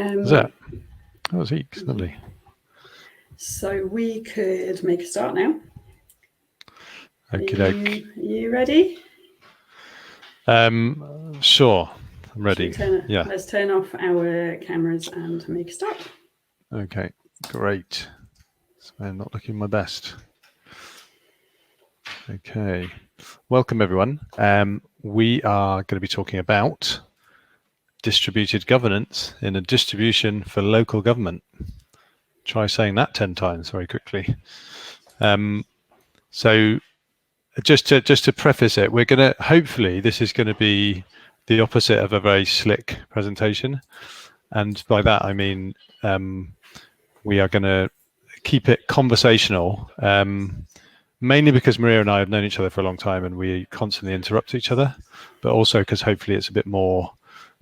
Is that? Oh, it's Eeks, lovely. So we could make a start now. Okie doke. Are you ready? Sure, I'm ready. Yeah. Let's turn off our cameras and make a start. Okay, great. So I'm not looking my best. Okay, welcome everyone. We are going to be talking about distributed governance in a distribution for local government. Try saying that 10 times very quickly. So just to preface it, we're going to, hopefully this is going to be the opposite of a very slick presentation. And by that, I mean, we are going to keep it conversational, mainly because Maria and I have known each other for a long time and we constantly interrupt each other, but also because hopefully it's a bit more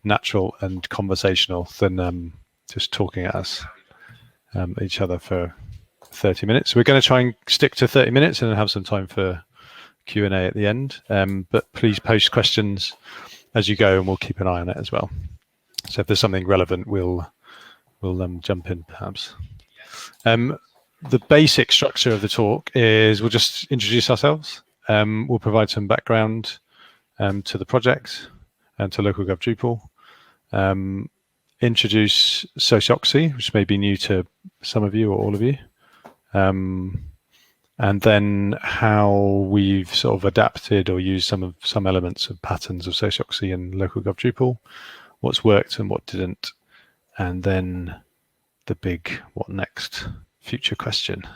natural and conversational than just talking at us, each other for 30 minutes. We're going to try and stick to 30 minutes and then have some time for Q&A at the end, but please post questions as you go and we'll keep an eye on it as well. So if there's something relevant, we'll jump in perhaps. The basic structure of the talk is we'll just introduce ourselves. We'll provide some background to the project and to LocalGov Drupal. Introduce Sociocracy, which may be new to some of you or all of you. And then how we've sort of adapted or used some elements of patterns of Sociocracy in LocalGov Drupal, what's worked and what didn't, and then the big what next future question.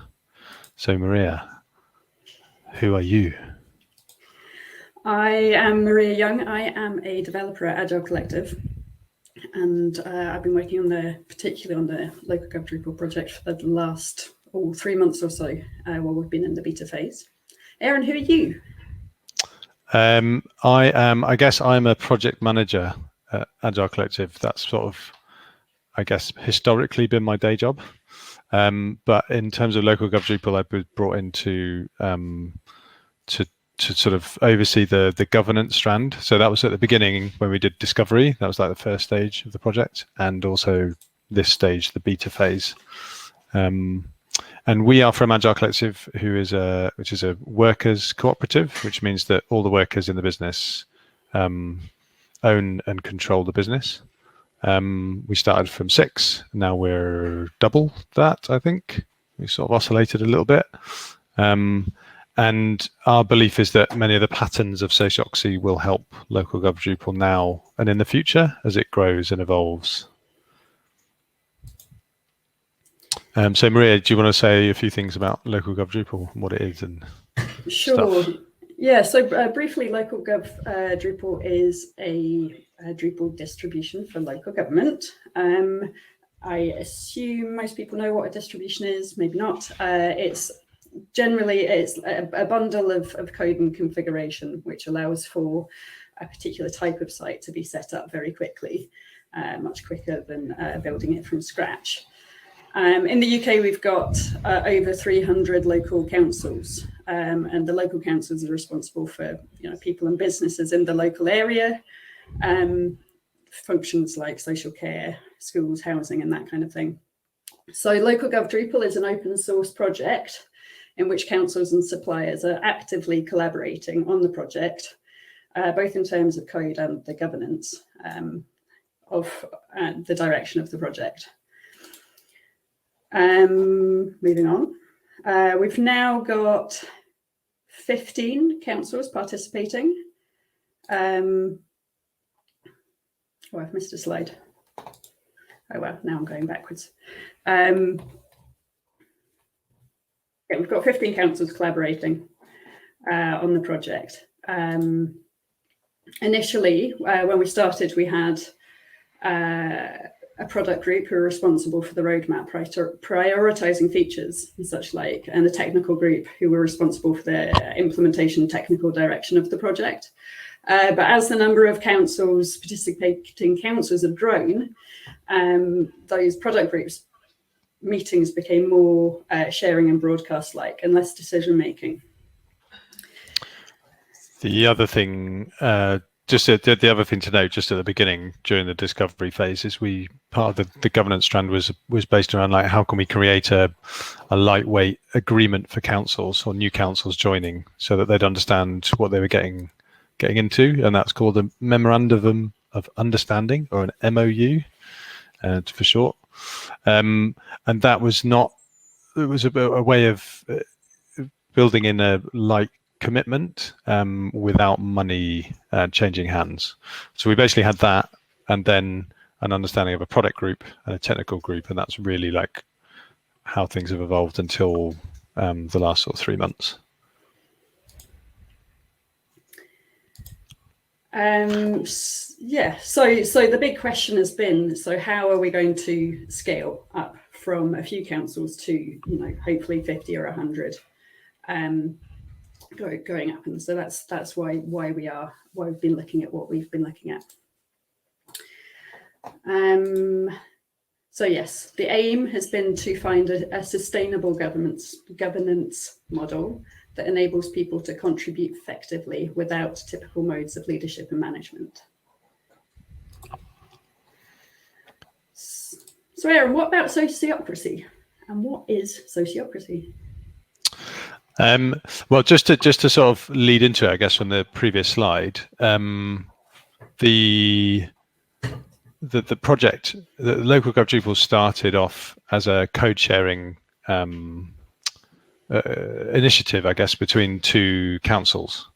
So Maria, who are you? I am Maria Young. I am a developer at Agile Collective, and I've been working particularly on the LocalGov Drupal project for the last 3 months or so while we've been in the beta phase. Aaron, who are you? I guess I'm a project manager at Agile Collective. That's sort of, I guess, historically been my day job. But in terms of LocalGov Drupal, I've been brought in to sort of oversee the governance strand. So that was at the beginning when we did discovery. That was like the first stage of the project, and also this stage, the beta phase. And we are from Agile Collective, which is a workers cooperative, which means that all the workers in the business own and control the business. We started from 6, now we're double that, I think. We sort of oscillated a little bit. And our belief is that many of the patterns of Sociocracy will help LocalGov Drupal now and in the future as it grows and evolves. So Maria, do you want to say a few things about LocalGov Drupal and what it is and Sure. stuff? Yeah, so briefly, LocalGov Drupal is a Drupal distribution for local government. I assume most people know what a distribution is, maybe not. It's a bundle of code and configuration, which allows for a particular type of site to be set up very quickly, much quicker than building it from scratch. In the UK, we've got over 300 local councils, and the local councils are responsible for people and businesses in the local area, functions like social care, schools, housing, and that kind of thing. So LocalGov Drupal is an open source project in which councils and suppliers are actively collaborating on the project, both in terms of code and the governance of the direction of the project. Moving on, we've now got 15 councils participating. Oh, I've missed a slide. Oh well, now I'm going backwards. Yeah, we've got 15 councils collaborating on the project. Initially, when we started, we had a product group who are responsible for the roadmap, prioritizing features and such like, and a technical group who were responsible for the implementation technical direction of the project. But as the number of participating councils have grown, those product groups meetings became more sharing and broadcast like and less decision making. The other thing just the other thing to note, just at the beginning during the discovery phase, is part of the governance strand was based around like how can we create a lightweight agreement for councils or new councils joining, so that they'd understand what they were getting into, and that's called a Memorandum of Understanding, or an MOU, for short. And that was it was a way of building in a light commitment without money changing hands. So we basically had that, and then an understanding of a product group and a technical group, and that's really like how things have evolved until the last sort of 3 months. Yeah, so the big question has been, so how are we going to scale up from a few councils to, you know, hopefully 50 or 100, going up? And so that's why we've been looking at what we've been looking at. So yes, the aim has been to find a sustainable governance model that enables people to contribute effectively without typical modes of leadership and management. So Aaron, what about sociocracy? And what is sociocracy? Well, just to sort of lead into it, I guess, from the previous slide, the project, the LocalGov Drupal, started off as a code sharing initiative, I guess, between two councils,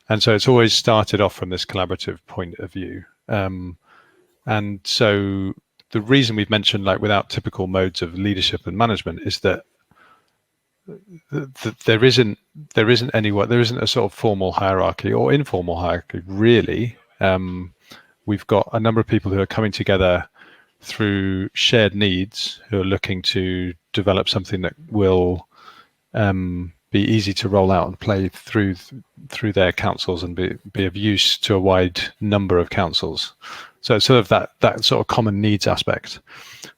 and so it's always started off from this collaborative point of view. And so the reason we've mentioned like without typical modes of leadership and management is that there isn't a sort of formal hierarchy or informal hierarchy, really. We've got a number of people who are coming together through shared needs, who are looking to develop something that will be easy to roll out and play through their councils and be of use to a wide number of councils. So it's sort of that sort of common needs aspect.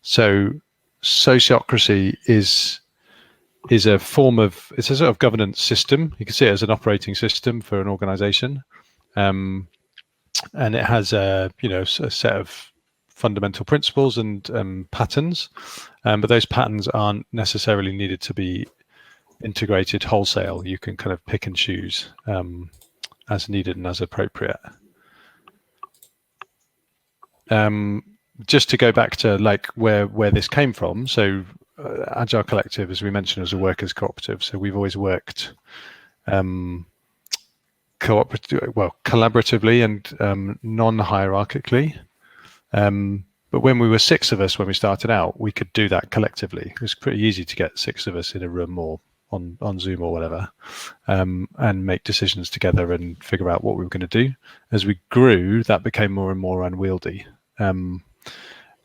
So sociocracy is a form of, it's a sort of governance system. You can see it as an operating system for an organization. And it has a set of fundamental principles and patterns, but those patterns aren't necessarily needed to be integrated wholesale. You can kind of pick and choose as needed and as appropriate. Just to go back to like where this came from. So Agile Collective, as we mentioned, is a workers' cooperative. So we've always worked collaboratively and non-hierarchically. But when we were 6 of us, when we started out, we could do that collectively. It was pretty easy to get 6 of us in a room or on Zoom or whatever, and make decisions together and figure out what we were going to do. As we grew, that became more and more unwieldy.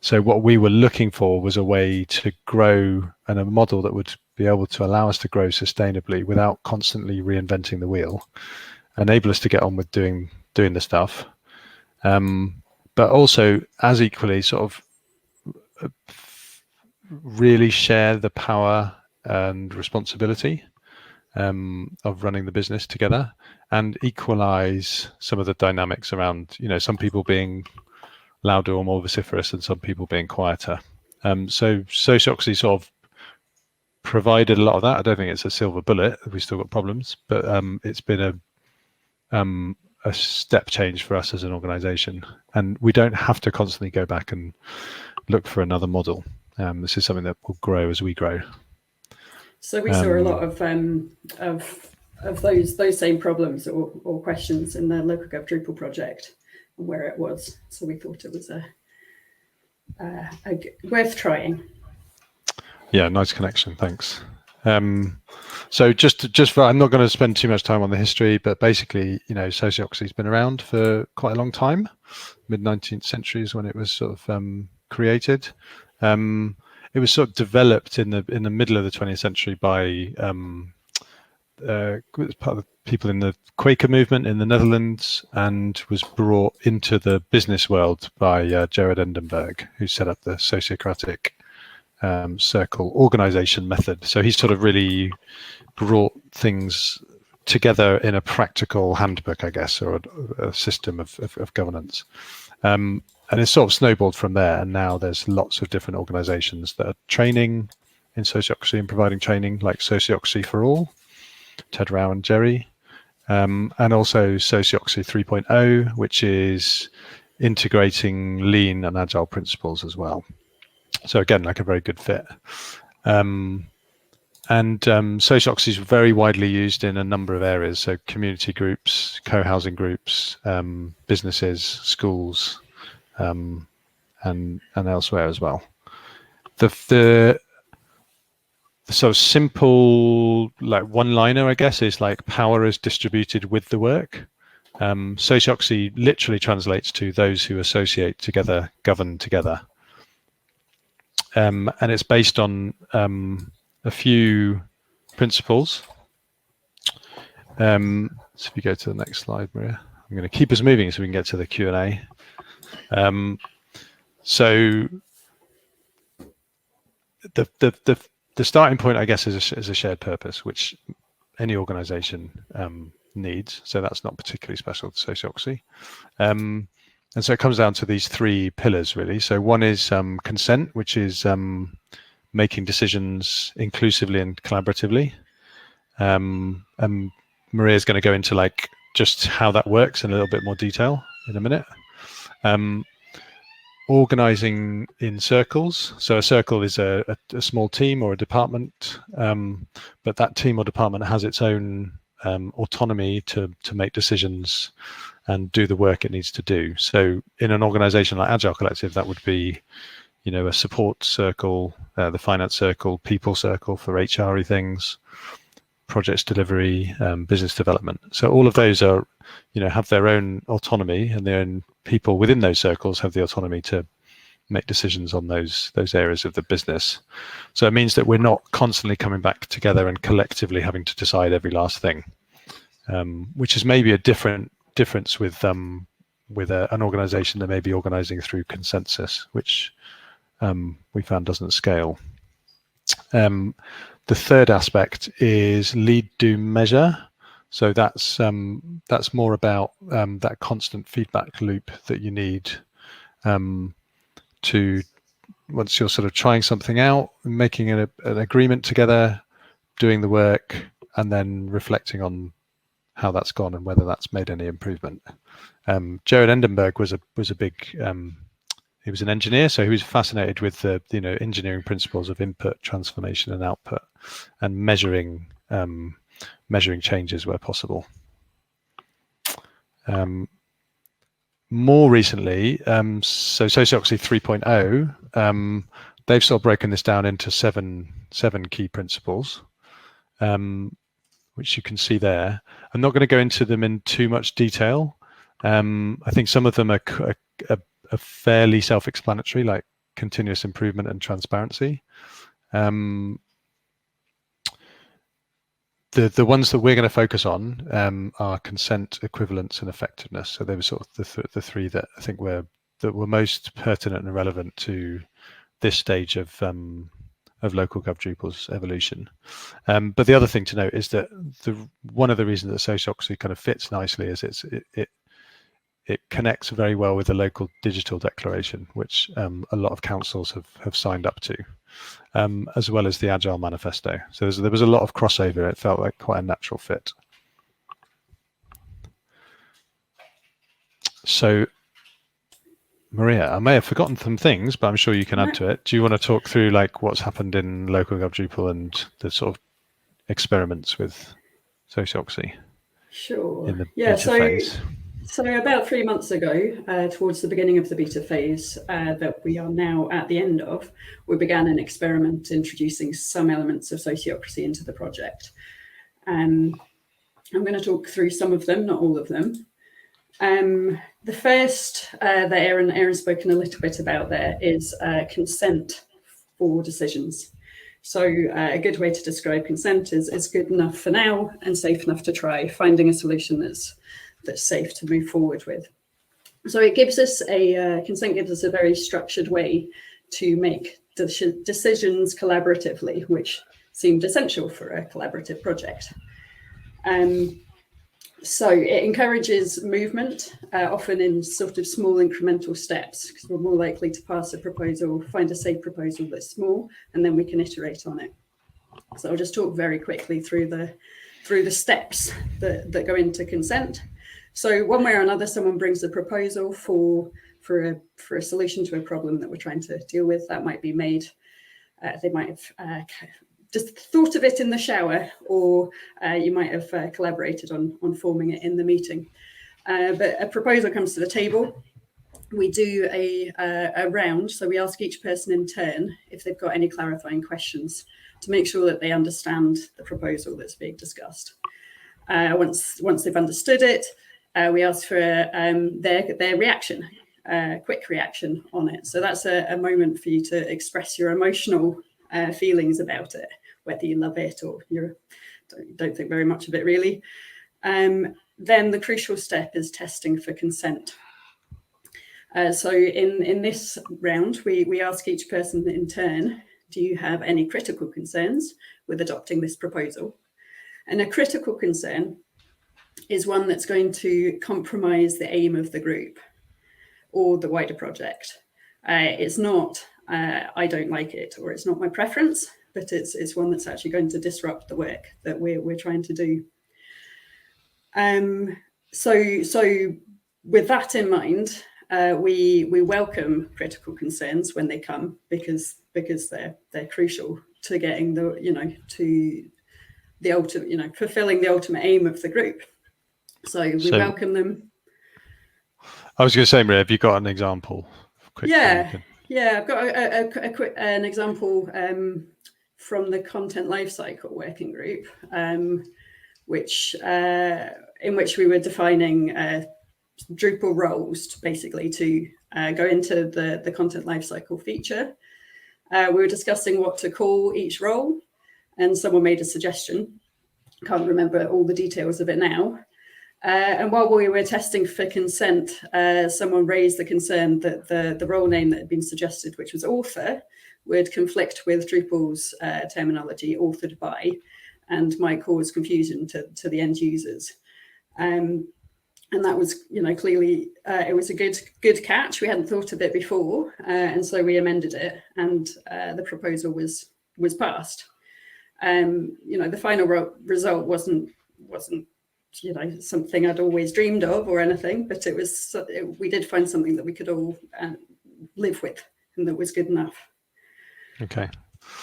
So what we were looking for was a way to grow, and a model that would be able to allow us to grow sustainably without constantly reinventing the wheel, enable us to get on with doing the stuff, but also as equally sort of really share the power and responsibility of running the business together, and equalize some of the dynamics around, some people being louder or more vociferous and some people being quieter. So sociocracy sort of provided a lot of that. I don't think it's a silver bullet. We've still got problems, but it's been a step change for us as an organization, and we don't have to constantly go back and look for another model. This is something that will grow as we grow. So we saw a lot of those same problems or questions in the LocalGov Drupal project and where it was. So we thought it was worth trying. Yeah, nice connection. Thanks. So just for, I'm not going to spend too much time on the history, but basically, sociocracy's been around for quite a long time. Mid-19th century is when it was sort of created. It was sort of developed in the middle of the 20th century by part of the people in the Quaker movement in the Netherlands, and was brought into the business world by Jared Endenberg, who set up the Sociocratic circle organization method. So he sort of really brought things together in a practical handbook, I guess, or a system of governance. And it's sort of snowballed from there. And now there's lots of different organizations that are training in sociocracy and providing training, like Sociocracy for All, Ted Rao and Jerry, and also Sociocracy 3.0, which is integrating lean and agile principles as well. So again, like a very good fit. Sociocracy is very widely used in a number of areas. So community groups, co-housing groups, businesses, schools, and elsewhere as well. The sort of simple, like one-liner, I guess, is like power is distributed with the work. Sociocracy literally translates to those who associate together, govern together. And it's based on a few principles. So if you go to the next slide, Maria, I'm going to keep us moving so we can get to the Q&A. So the starting point, I guess, is a shared purpose, which any organization needs. So that's not particularly special to Sociocracy. And so it comes down to these three pillars, really. So one is consent, which is making decisions inclusively and collaboratively. And Maria's going to go into like just how that works in a little bit more detail in a minute. Organizing in circles. So a circle is a small team or a department, but that team or department has its own autonomy to make decisions and do the work it needs to do. So in an organization like Agile Collective, that would be, a support circle, the finance circle, people circle for HR-y things, projects delivery, business development. So all of those are, have their own autonomy, and their own people within those circles have the autonomy to make decisions on those areas of the business. So it means that we're not constantly coming back together and collectively having to decide every last thing, which is maybe a difference with an organization that may be organizing through consensus, which we found doesn't scale. The third aspect is lead, do, measure. So that's more about that constant feedback loop that you need to, once you're sort of trying something out, making an agreement together, doing the work, and then reflecting on how that's gone and whether that's made any improvement. Jared Endenberg was a big he was an engineer, so he was fascinated with the engineering principles of input, transformation, and output, and measuring changes where possible. More recently, so Sociocracy 3.0, they've sort of broken this down into seven key principles, which you can see there. I'm not going to go into them in too much detail. I think some of them are fairly self-explanatory, like continuous improvement and transparency. The ones that we're going to focus on are consent, equivalence, and effectiveness. So they were sort of the three that I think were most pertinent and relevant to this stage of LocalGov Drupal's evolution. But the other thing to note is that one of the reasons that Sociocracy kind of fits nicely is it connects very well with the local digital declaration, which a lot of councils have signed up to, as well as the Agile Manifesto. So there was a lot of crossover. It felt like quite a natural fit. So, Maria, I may have forgotten some things, but I'm sure you can add to it. Do you want to talk through like what's happened in LocalGov Drupal and the sort of experiments with Sociocracy? Sure. In the beta phase? So about 3 months ago, towards the beginning of the beta phase that we are now at the end of, we began an experiment introducing some elements of Sociocracy into the project. I'm going to talk through some of them, not all of them. The first that Aaron's spoken a little bit about there is consent for decisions. So a good way to describe consent is good enough for now and safe enough to try, finding a solution that's safe to move forward with. So it gives us consent gives us a very structured way to make decisions collaboratively, which seemed essential for a collaborative project. So it encourages movement, often in sort of small incremental steps, because we're more likely to pass a proposal, find a safe proposal that's small, and then we can iterate on it. So I'll just talk very quickly through the steps that go into consent. So one way or another, someone brings a proposal for a solution to a problem that we're trying to deal with. That might be made. They might have just thought of it in the shower, or you might have collaborated on forming it in the meeting. But a proposal comes to the table. We do a round, so we ask each person in turn if they've got any clarifying questions to make sure that they understand the proposal that's being discussed. Once they've understood it, we ask for their reaction, quick reaction on it. So that's a moment for you to express your emotional feelings about it, whether you love it or you don't think very much of it really. Then the crucial step is testing for consent. So in this round, we ask each person in turn, do you have any critical concerns with adopting this proposal? And a critical concern is one that's going to compromise the aim of the group or the wider project. It's not, I don't like it, or it's not my preference, but it's one that's actually going to disrupt the work that we're trying to do. So with that in mind, we welcome critical concerns when they come, because they're crucial to getting to the ultimate, fulfilling the ultimate aim of the group. So we welcome them. I was going to say, Maria, have you got an example? Yeah, I've got an example from the content lifecycle working group, in which we were defining Drupal roles basically to go into the content lifecycle feature. We were discussing what to call each role, and someone made a suggestion. Can't remember all the details of it now. And while we were testing for consent, someone raised the concern that the role name that had been suggested, which was author, would conflict with Drupal's terminology, authored by, and might cause confusion to the end users. And that was, clearly, it was a good catch. We hadn't thought of it before, and so we amended it, and the proposal was passed. The final result wasn't something I'd always dreamed of or anything, but we did find something that we could all live with, and that was good enough. Okay.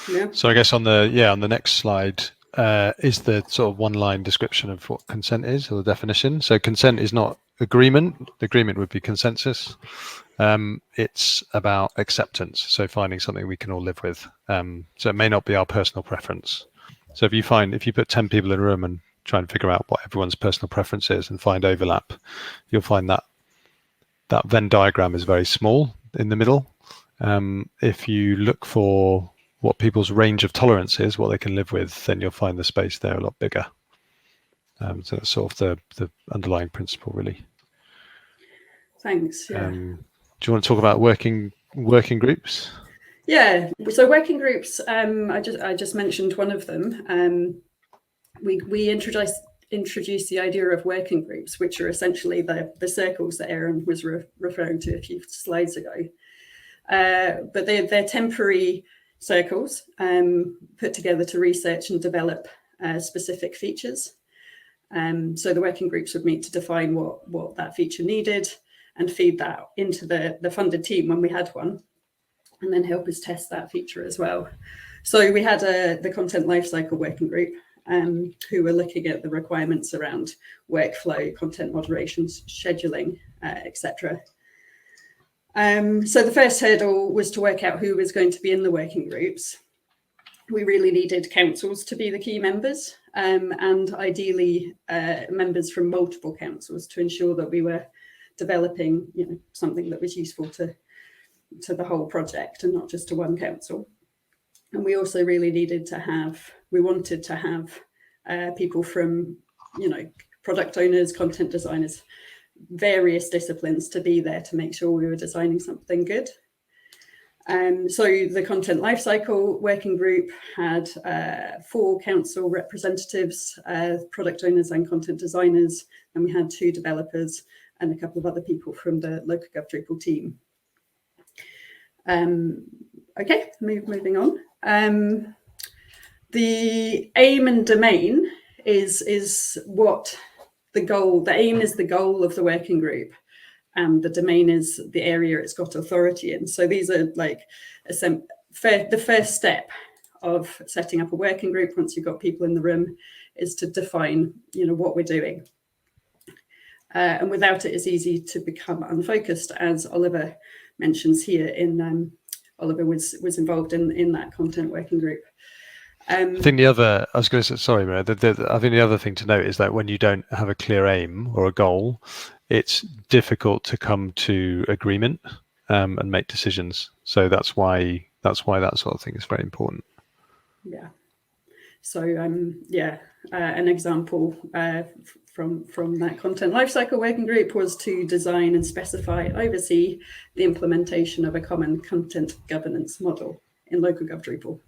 Yeah. So I guess on the next slide is the sort of one-line description of what consent is, or the definition. So consent is not agreement. The agreement would be consensus. It's about acceptance. So finding something we can all live with. So it may not be our personal preference. So if you put 10 people in a room and try and figure out what everyone's personal preference is and find overlap, you'll find that Venn diagram is very small in the middle. If you look for what people's range of tolerance is, what they can live with, then you'll find the space there a lot bigger. So that's sort of the underlying principle, really. Thanks. Yeah. Do you want to talk about working groups? Yeah. So working groups. I just mentioned one of them. We introduced the idea of working groups, which are essentially the circles that Aaron was referring to a few slides ago. But they're temporary circles put together to research and develop specific features. So the working groups would meet to define what that feature needed and feed that into the funded team when we had one, and then help us test that feature as well. So we had the content lifecycle working group who were looking at the requirements around workflow, content moderation, scheduling, etc. So the first hurdle was to work out who was going to be in the working groups. We really needed councils to be the key members, and ideally members from multiple councils, to ensure that we were developing something that was useful to the whole project and not just to one council. And we also really wanted to have people from product owners, content designers, various disciplines to be there to make sure we were designing something good. So the content lifecycle working group had 4 council representatives, product owners and content designers, and we had 2 developers and a couple of other people from the LocalGov Drupal team. Okay, moving on. The aim and domain is what the goal. The aim is the goal of the working group, and the domain is the area it's got authority in. So these are like the first step of setting up a working group. Once you've got people in the room, is to define, what we're doing. And without it, it's easy to become unfocused, as Oliver mentions here. Oliver was involved in that content working group. I think the other, I was going to say, sorry, Maria, I think the other thing to note is that when you don't have a clear aim or a goal, it's difficult to come to agreement and make decisions. So that's why that sort of thing is very important. Yeah. So an example from that content lifecycle working group was to design and specify and oversee the implementation of a common content governance model in LocalGov Drupal.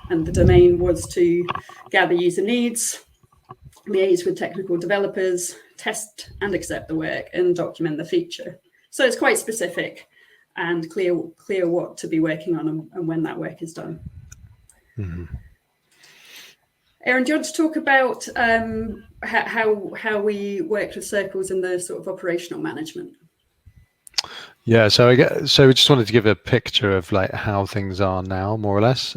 And the domain was to gather user needs, liaise with technical developers, test and accept the work, and document the feature. So it's quite specific and clear what to be working on and when that work is done. Mm-hmm. Aaron, do you want to talk about how we worked with circles in the sort of operational management? Yeah, so I just wanted to give a picture of like how things are now, more or less.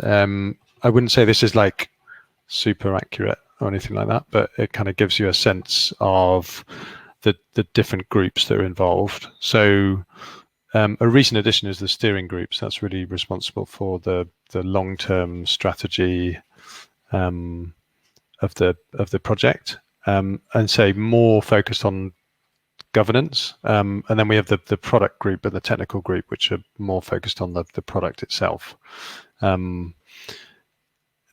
I wouldn't say this is like super accurate or anything like that, but it kind of gives you a sense of the different groups that are involved. So a recent addition is the steering groups. That's really responsible for the long-term strategy of the project, and say more focused on governance. And then we have the product group and the technical group, which are more focused on the product itself.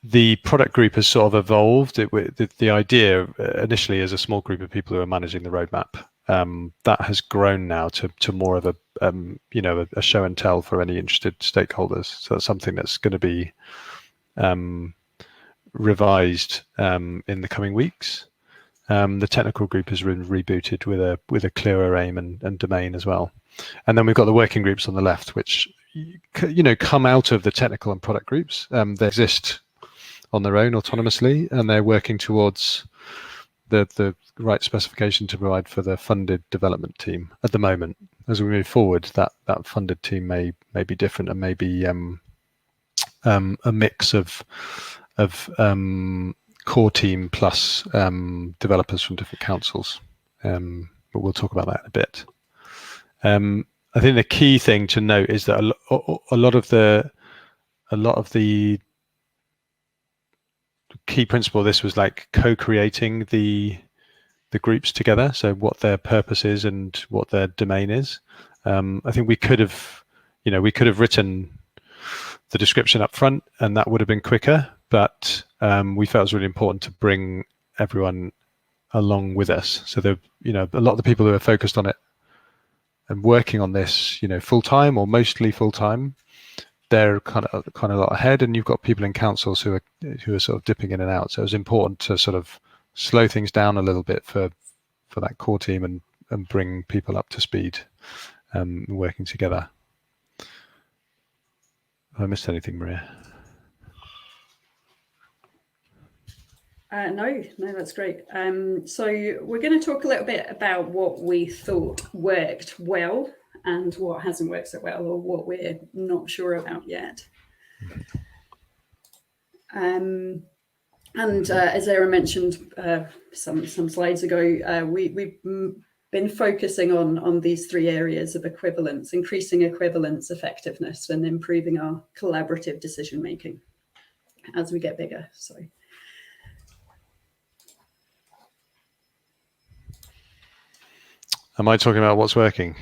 The product group has sort of evolved. The idea initially is a small group of people who are managing the roadmap. That has grown now to more of a show and tell for any interested stakeholders. So that's something that's going to be revised in the coming weeks. The technical group has been rebooted with a clearer aim and domain as well. And then we've got the working groups on the left, which come out of the technical and product groups. They exist on their own autonomously, and they're working towards the right specification to provide for the funded development team at the moment. As we move forward, that funded team may be different and may be a mix of core team plus developers from different councils. But we'll talk about that in a bit. I think the key thing to note is that a lot of the key principle of this was like co-creating the groups together. So what their purpose is and what their domain is. I think we could have written the description up front, and that would have been quicker. But we felt it was really important to bring everyone along with us. So a lot of the people who are focused on it and working on this, full time or mostly full time, they're kind of a lot ahead. And you've got people in councils who are sort of dipping in and out. So it was important to sort of slow things down a little bit for that core team and bring people up to speed, working together. Have I missed anything, Maria? No, that's great. So we're going to talk a little bit about what we thought worked well and what hasn't worked so well, or what we're not sure about yet. And as Aaron mentioned some slides ago, we've been focusing on these 3 areas of equivalence: increasing equivalence effectiveness and improving our collaborative decision making as we get bigger. So. Am I talking about what's working?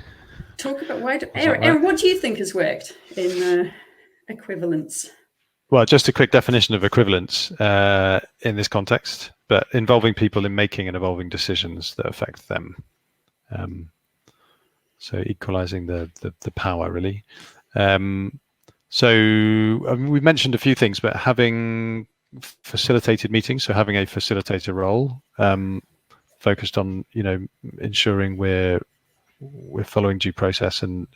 Talk about Aaron, what do you think has worked in equivalence? Well, just a quick definition of equivalence in this context, but involving people in making and evolving decisions that affect them. So equalizing the power, really. So we mentioned a few things, but having facilitated meetings, so having a facilitator role, focused on ensuring we're following due process and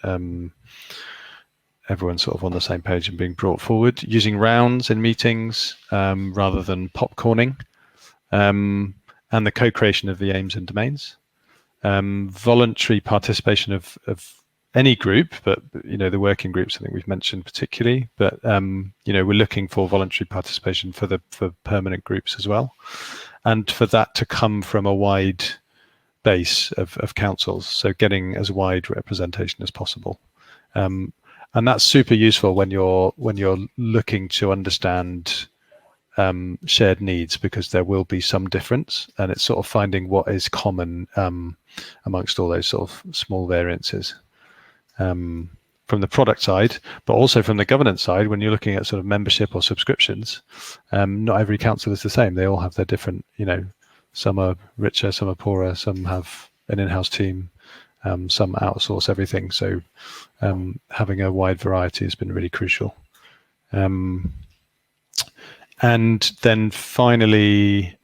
everyone's sort of on the same page and being brought forward, using rounds in meetings rather than popcorning, and the co-creation of the aims and domains, voluntary participation of any group, but the working groups I think we've mentioned particularly, but we're looking for voluntary participation for permanent groups as well, and for that to come from a wide base of councils, so getting as wide representation as possible. And that's super useful when you're looking to understand shared needs, because there will be some difference, and it's sort of finding what is common amongst all those sort of small variances from the product side, but also from the governance side. When you're looking at sort of membership or subscriptions, not every council is the same. They all have their different, some are richer, some are poorer, some have an in-house team, some outsource everything. So having a wide variety has been really crucial. And then finally,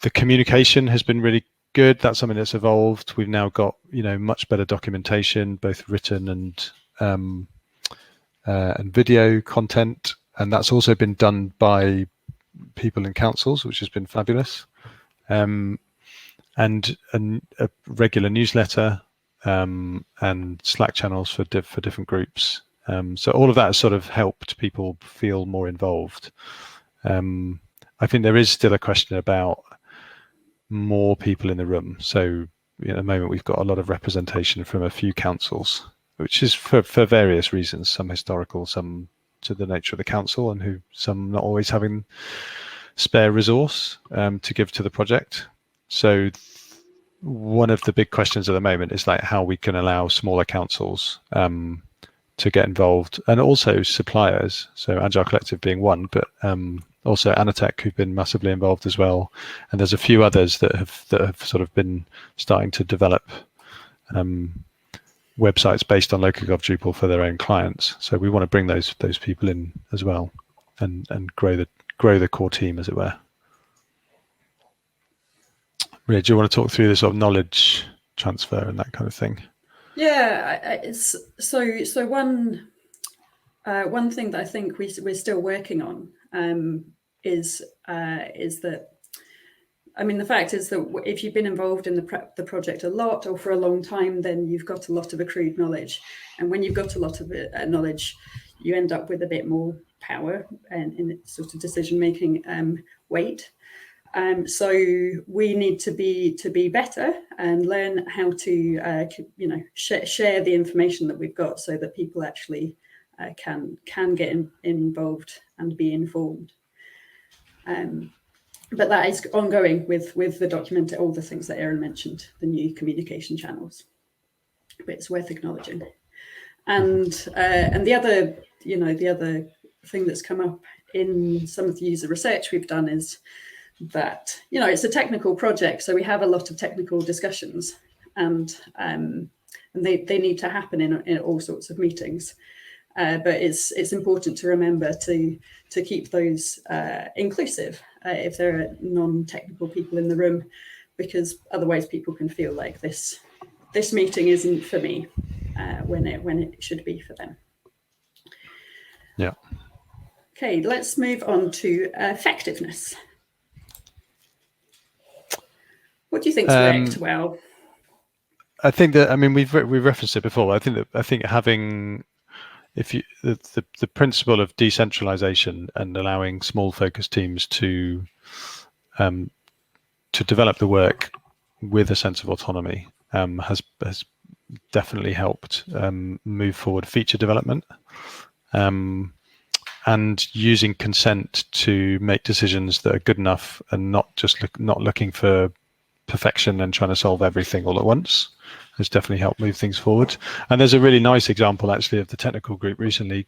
the communication has been really good. That's something that's evolved. We've now got much better documentation, both written and video content, and that's also been done by people in councils, which has been fabulous. And a regular newsletter and Slack channels for different groups. So all of that has sort of helped people feel more involved. I think there is still a question about more people in the room. So at the moment we've got a lot of representation from a few councils, which is for various reasons, some historical, some to the nature of the council, and some not always having spare resource to give to the project. So one of the big questions at the moment is like how we can allow smaller councils to get involved, and also suppliers. So Agile Collective being one, but also Anatech, who've been massively involved as well. And there's a few others that have sort of been starting to develop websites based on LocalGov Drupal for their own clients. So we want to bring those people in as well, and grow the core team, as it were. Ria, do you want to talk through the sort of knowledge transfer and that kind of thing? Yeah, so one thing that I think we're still working on is that, I mean, the fact is that if you've been involved in the project a lot or for a long time, then you've got a lot of accrued knowledge, and when you've got a lot of knowledge, you end up with a bit more power and in sort of decision-making weight. So we need to be better and learn how to share the information that we've got, so that people actually can get involved and be informed. But that is ongoing with the document, all the things that Aaron mentioned, the new communication channels. But it's worth acknowledging. And the other thing that's come up in some of the user research we've done is that it's a technical project, so we have a lot of technical discussions, and they need to happen in all sorts of meetings. But it's important to remember to keep those inclusive if there are non-technical people in the room, because otherwise people can feel like this meeting isn't for me when it should be for them. Yeah. Okay, let's move on to effectiveness. What do you think's worked well? I think that, I mean, we've referenced it before. I think having, the principle of decentralization and allowing small focus teams to develop the work with a sense of autonomy has definitely helped move forward feature development, and using consent to make decisions that are good enough and not looking for perfection and trying to solve everything all at once has definitely helped move things forward. And there's a really nice example actually of the technical group recently,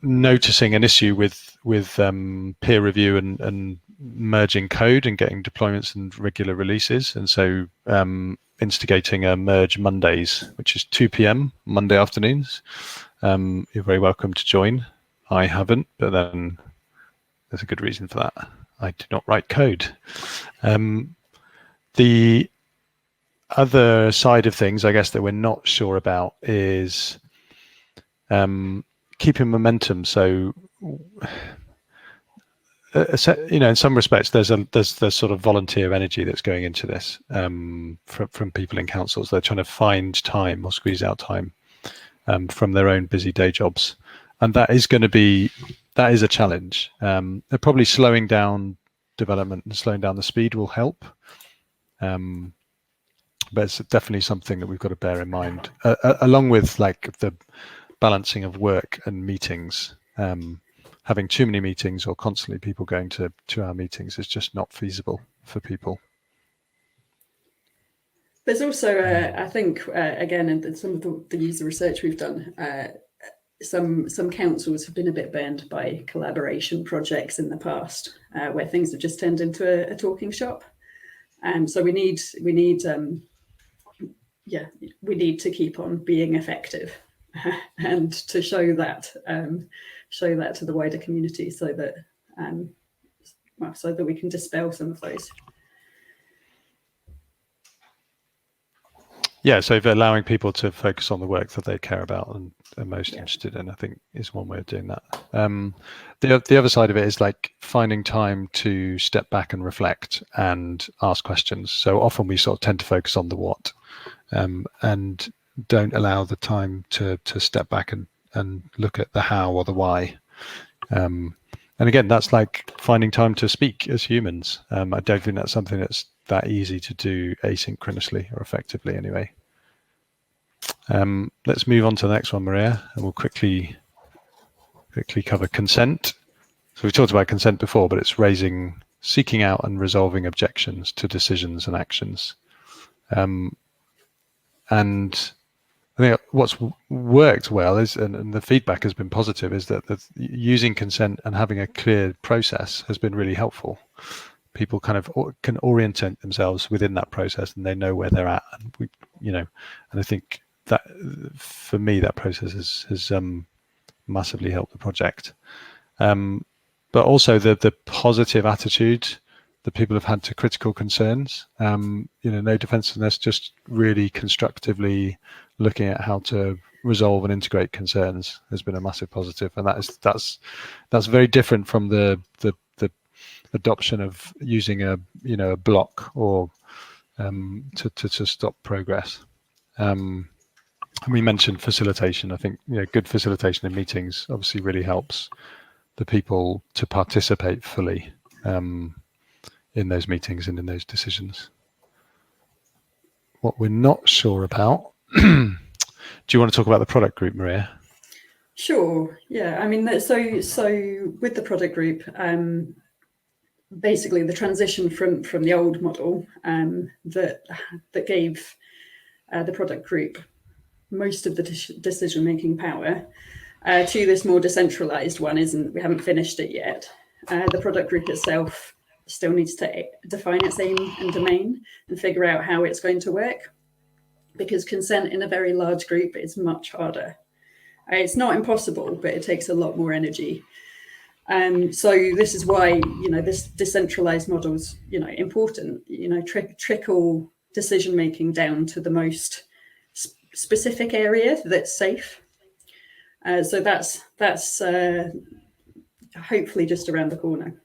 noticing an issue with peer review and merging code and getting deployments and regular releases. And so instigating a Merge Mondays, which is 2 p.m. Monday afternoons. You're very welcome to join. I haven't, but then there's a good reason for that. I do not write code. The other side of things, I guess, that we're not sure about is keeping momentum. So, in some respects, there's sort of volunteer energy that's going into this from people in councils. They're trying to find time or squeeze out time from their own busy day jobs, and that is a challenge. They're probably slowing down development and slowing down the speed will help. But it's definitely something that we've got to bear in mind, along with like the balancing of work and meetings. Having too many meetings or constantly people going to 2-hour meetings is just not feasible for people. There's also, I think, again, in some of the user research we've done, some councils have been a bit burned by collaboration projects in the past, where things have just turned into a talking shop. So we need to keep on being effective and to show that to the wider community, so that we can dispel some of those. Yeah, so allowing people to focus on the work that they care about and are most interested in, I think, is one way of doing that. The other side of it is like finding time to step back and reflect and ask questions. So often we sort of tend to focus on the what, and don't allow the time to step back and look at the how or the why. And again, that's like finding time to speak as humans. I don't think that's something that's that easy to do asynchronously or effectively anyway. Let's move on to the next one, Maria, and we'll quickly cover consent. So we talked about consent before, but it's seeking out and resolving objections to decisions and actions. And I think what's worked well is, and the feedback has been positive, is that using consent and having a clear process has been really helpful. People kind of can orientate themselves within that process, and they know where they're at. And and I think that for me, that process has massively helped the project. But also the positive attitude that people have had to critical concerns. No defensiveness, just really constructively looking at how to resolve and integrate concerns has been a massive positive, and that's very different from the adoption of using a block or to stop progress. We mentioned facilitation. I think good facilitation in meetings obviously really helps the people to participate fully in those meetings and in those decisions. What we're not sure about. Do you want to talk about the product group, Maria? Sure. Yeah. I mean, so with the product group, basically the transition from the old model that gave the product group most of the decision-making power to this more decentralized one we haven't finished it yet. The product group itself still needs to define its aim and domain and figure out how it's going to work, because consent in a very large group is much harder. It's not impossible, but it takes a lot more energy. So this is why this decentralized model is important. Trickle decision making down to the most specific area that's safe. So that's hopefully just around the corner.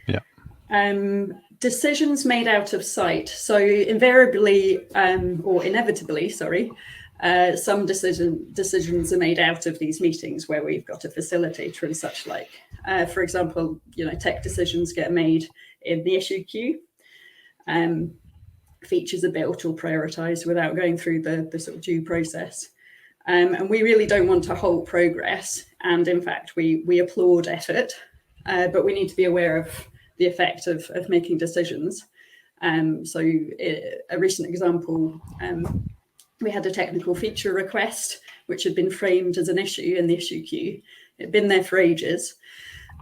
Yeah. Decisions made out of sight. So inevitably, some decisions are made out of these meetings where we've got a facilitator and such like. For example, tech decisions get made in the issue queue. Features are built or prioritized without going through the sort of due process. And we really don't want to halt progress. And in fact, we applaud effort, but we need to be aware of the effect of making decisions. So a recent example, we had a technical feature request, which had been framed as an issue in the issue queue. It had been there for ages.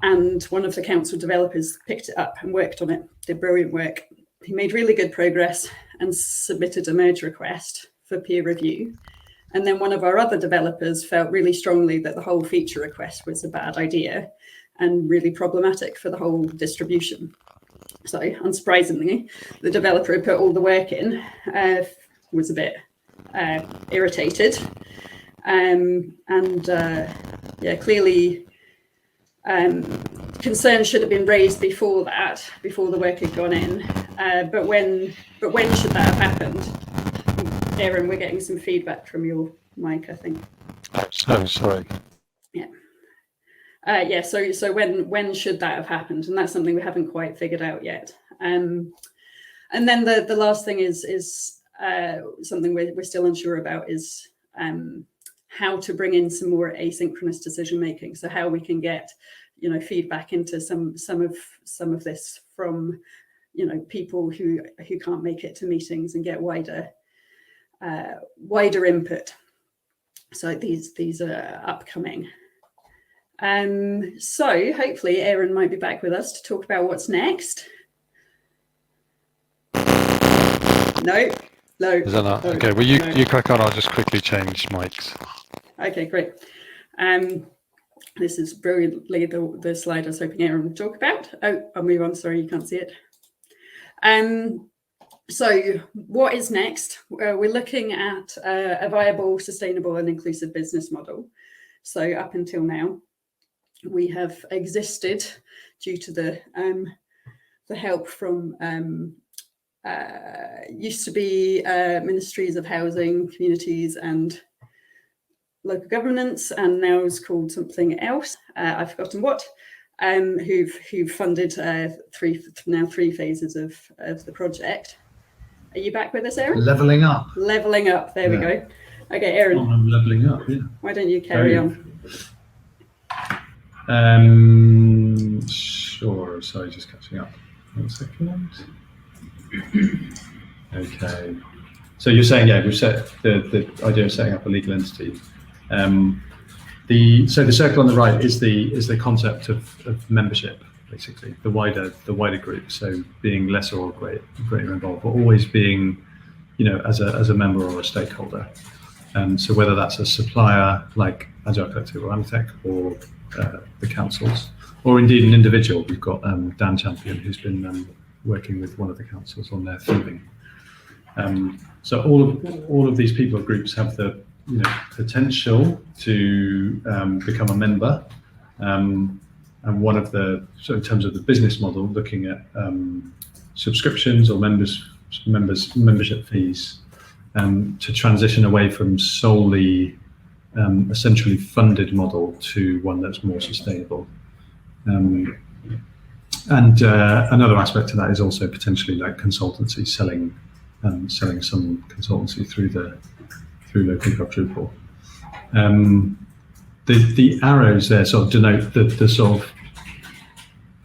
And one of the council developers picked it up and worked on it, did brilliant work, he made really good progress and submitted a merge request for peer review. And then one of our other developers felt really strongly that the whole feature request was a bad idea and really problematic for the whole distribution. So unsurprisingly, the developer who put all the work in was a bit irritated. Yeah, clearly concerns should have been raised before that, before the work had gone in. But when should that have happened? Aaron, we're getting some feedback from your mic, I think. Oh, sorry. Yeah. Yeah. So when should that have happened? And that's something we haven't quite figured out yet. And then the last thing is something we're still unsure about is how to bring in some more asynchronous decision making. So how we can get feedback into some of this from people who can't make it to meetings and get wider input. So these are upcoming. So hopefully Aaron might be back with us to talk about what's next. No. Is that not? Okay, well you crack on, I'll just quickly change mics. Okay, great. This is brilliantly the slide I was hoping Aaron would talk about. Oh, I'll move on, sorry, you can't see it. So what is next? We're looking at a viable, sustainable and inclusive business model. So up until now, we have existed due to the help from used to be ministries of housing, communities and local governments, and now is called something else. I've forgotten what. Who've funded three phases of the project. Are you back with us, Aaron? Leveling up. Leveling up. There we go. Okay, Aaron. Oh, I'm leveling up. Yeah. Why don't you carry on? Sure. Sorry, just catching up. 1 second. Okay. So you're saying, yeah, we've set the idea of setting up a legal entity. So the circle on the right is the concept of membership, basically the wider group. So being lesser or greater involved, but always being, as a member or a stakeholder. So whether that's a supplier like Agile Collective or Outtakes, or the councils, or indeed an individual. We've got Dan Champion, who's been working with one of the councils on their theming. So all of these people or groups have the potential to become a member, and one of the, so in terms of the business model, looking at subscriptions or membership fees, to transition away from solely a centrally funded model to one that's more sustainable. And another aspect to that is also potentially like consultancy, selling some consultancy through LocalGov Drupal. The arrows there sort of denote the sort of,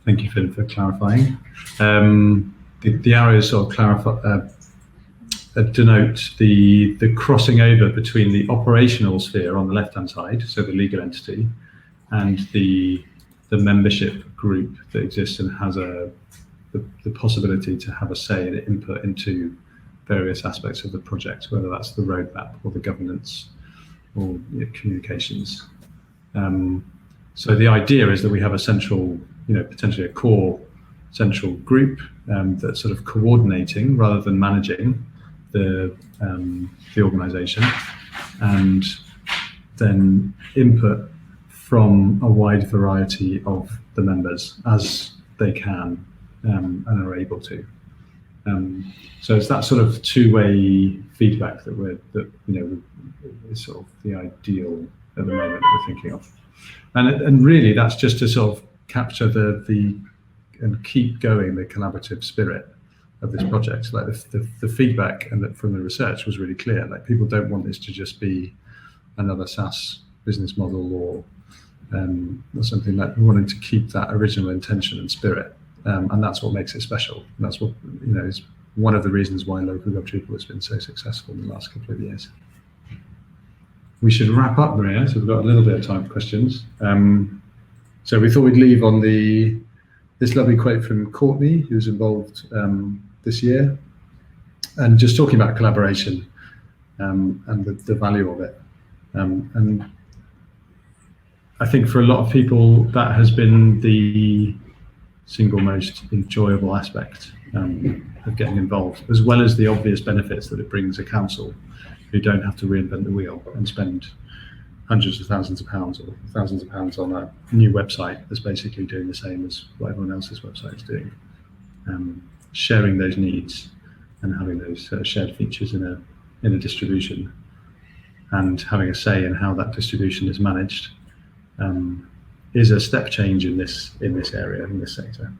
thank you for clarifying. The arrows sort of denote the crossing over between the operational sphere on the left-hand side, so the legal entity, and the membership group that exists and has the possibility to have a say and input into various aspects of the project, whether that's the roadmap or the governance or communications. So the idea is that we have a central, potentially a core central group that's sort of coordinating rather than managing the organisation, and then input from a wide variety of the members as they can and are able to. So it's that sort of two-way feedback that is sort of the ideal at the moment that we're thinking of, and really that's just to sort of capture and keep going the collaborative spirit of this project. Like the feedback and from the research was really clear. Like people don't want this to just be another SaaS business model or something. Like we wanted to keep that original intention and spirit, and that's what makes it special. And that's what is one of the reasons why LocalGov Drupal has been so successful in the last couple of years. We should wrap up, Maria, so we've got a little bit of time for questions. So we thought we'd leave on this lovely quote from Courtney, who's involved this year, and just talking about collaboration and the value of it. And I think for a lot of people, that has been the single most enjoyable aspect of getting involved, as well as the obvious benefits that it brings a council who don't have to reinvent the wheel and spend hundreds of thousands of pounds or thousands of pounds on a new website that's basically doing the same as what everyone else's website is doing. Sharing those needs and having those shared features in a distribution, and having a say in how that distribution is managed, is a step change in this area, in this sector.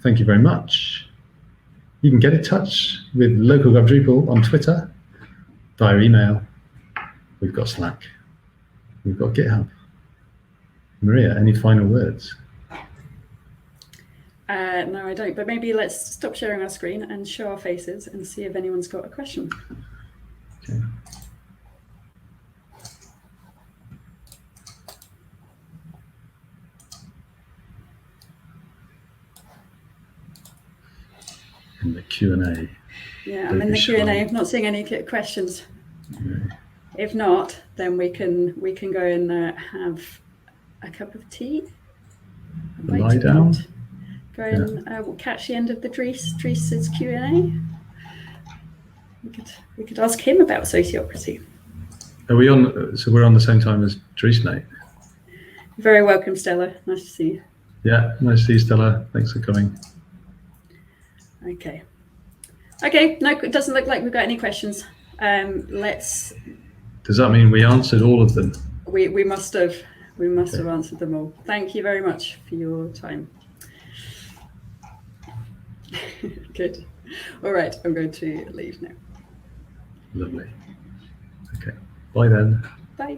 Thank you very much. You can get in touch with LocalGov Drupal on Twitter, via email. We've got Slack. We've got GitHub. Maria, any final words? No, I don't, but maybe let's stop sharing our screen and show our faces and see if anyone's got a question. Okay. In the Q&A. Yeah, I'm in the Q&A. I'm not seeing any questions. No. If not, then we can go and have a cup of tea. Lie down. Go and we'll catch the end of the Dries's Q&A. We could ask him about sociocracy. Are we on? So we're on the same time as Dries night. Very welcome, Stella. Nice to see you. Yeah, nice to see you, Stella. Thanks for coming. Okay. No, it doesn't look like we've got any questions. Let's. Does that mean we answered all of them? We must have. We must have answered them all. Thank you very much for your time. Good. All right, I'm going to leave now. Lovely. Okay. Bye then.